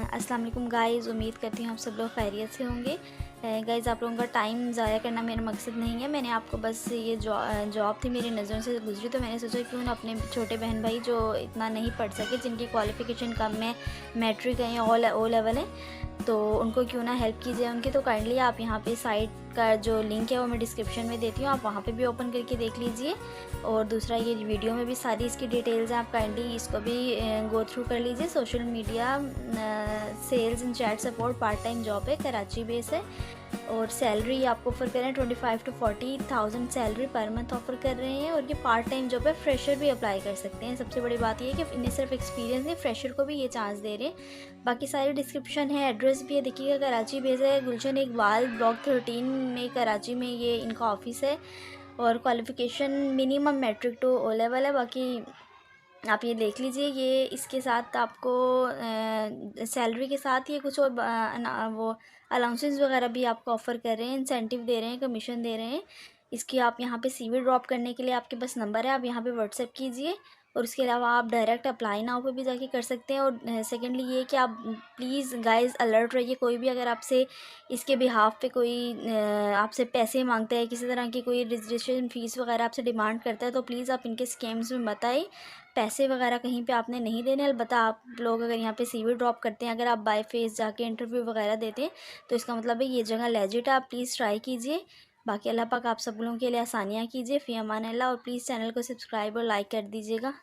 अस्सलाम वालेकुम गाइज़, उम्मीद करती हूँ आप सब लोग खैरियत से होंगे। गाइज़, आप लोगों का टाइम ज़ाया करना मेरा मकसद नहीं है। मैंने आपको बस ये जॉब थी मेरी नज़रों से गुजरी, तो मैंने सोचा क्यों ना अपने छोटे बहन भाई जो इतना नहीं पढ़ सके, जिनकी क्वालिफ़िकेशन कम है, मैट्रिक है या ओ लेवल है, तो उनको क्यों ना हेल्प की जाए उनकी। तो काइंडली आप यहाँ पे साइट का जो लिंक है वो मैं डिस्क्रिप्शन में देती हूँ, आप वहाँ पे भी ओपन करके देख लीजिए। और दूसरा, ये वीडियो में भी सारी इसकी डिटेल्स हैं, आप काइंडली इसको भी गो थ्रू कर लीजिए। Social media sales and chat support part time job है, कराची बेस है, और सैलरी आपको ऑफ़र कर रहे हैं 25 to 40,000 salary per month offer कर रहे हैं। और ये पार्ट टाइम जॉब है, फ्रेशर भी अप्लाई कर सकते हैं। सबसे बड़ी बात ये है कि इन्हें सिर्फ एक्सपीरियंस नहीं, फ्रेशर को भी ये चांस दे रहे हैं। बाकी सारी डिस्क्रिप्शन है, एड्रेस भी है, देखिएगा कराची बेस है, गुलशन इकबाल ब्लॉक 13 में कराची में ये इनका ऑफिस है। और qualification minimum matric to O level है। बाकी आप ये देख लीजिए, ये इसके साथ आपको सैलरी के साथ ये कुछ और वो अलाउंसेस वगैरह भी आपको ऑफ़र कर रहे हैं, इंसेंटिव दे रहे हैं, कमीशन दे रहे हैं। इसकी आप यहाँ पे सीवी ड्रॉप करने के लिए आपके पास नंबर है, आप यहाँ पे व्हाट्सएप कीजिए। और उसके अलावा आप डायरेक्ट अप्लाई नाउ पे भी जाके कर सकते हैं। और सेकेंडली ये कि आप प्लीज़ गाइस अलर्ट रहिए, कोई भी अगर आपसे इसके बिहाफ पे कोई आपसे पैसे मांगता है, किसी तरह की कोई रजिस्ट्रेशन फ़ीस वगैरह आपसे डिमांड करता है, तो प्लीज़ आप इनके स्कैम्स में मत आइए। पैसे वगैरह कहीं पे आपने नहीं देने। अलबत्ता आप लोग अगर यहाँ पे सीवी ड्रॉप करते हैं, अगर आप बाय फेस जाके इंटरव्यू वगैरह देते हैं, तो इसका मतलब है ये जगह लेजिट है, आप प्लीज़ ट्राई कीजिए। बाकी अल्लाह पाक आप सब लोगों के लिए आसानियाँ कीजिए। फ़ी अमान अल्लाह। और प्लीज़ चैनल को सब्सक्राइब और लाइक कर दीजिएगा।